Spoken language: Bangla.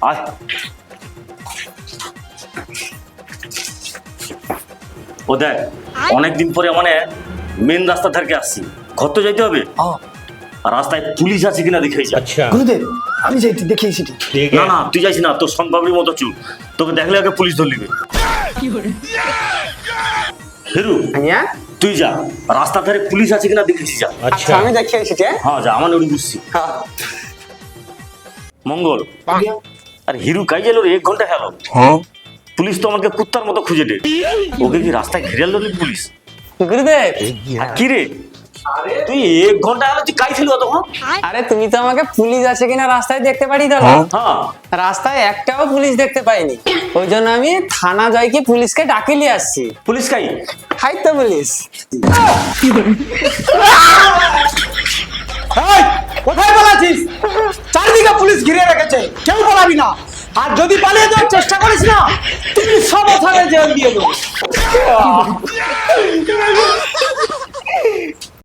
আয় ও দেখ অনেকদিন পরে মানে মেন রাস্তা ধারকে আসছি, ঘর তো যাইতে হবে। আর রাস্তায় পুলিশ আছে কিনা দেখেই যা। গুরুদেব আমি যাই দেখি সেটি। না না তুই যাইস না, তোর সম্ভাবনার মতো চুল, তোকে দেখলে আগে পুলিশ ধর নিবে। হিরু তুই যা, রাস্তা ধারে পুলিশ আছে কিনা দেখেছি যা। আচ্ছা আমি দেখি এসেছি। হ্যাঁ যা, আমার ওটি বুঝছি। মঙ্গল আর হিরু কাই গেল রে, 1 ঘন্টা গেল। পুলিশ তো আমাকে কুত্তার মতো খুঁজে দে, ওকে কি রাস্তায় ঘিরে ধরলি পুলিশ? গুরুদেব কি রে তুই 1 ঘন্টা হলো তুই কাই ছিল তখন? আরে তুমি তো আমাকে পুলিশ আছে কিনা রাস্তায় দেখতে পারি দাদা। হ্যাঁ রাস্তায় একটাও পুলিশ দেখতে পাইনি, ওই জন্য আমি থানা যাই কি পুলিশকে ডাকে নিয়ে আসছি। পুলিশ কাই? হাই তো পুলিশ। কোথায় পালাচ্ছিস? চারদিকে পুলিশ ঘিরে রেখেছে, কেউ পালাবি না। আর যদি পালিয়ে যাওয়ার চেষ্টা করিস না, তুমি সব থানায় জেল দিয়ে দেবো।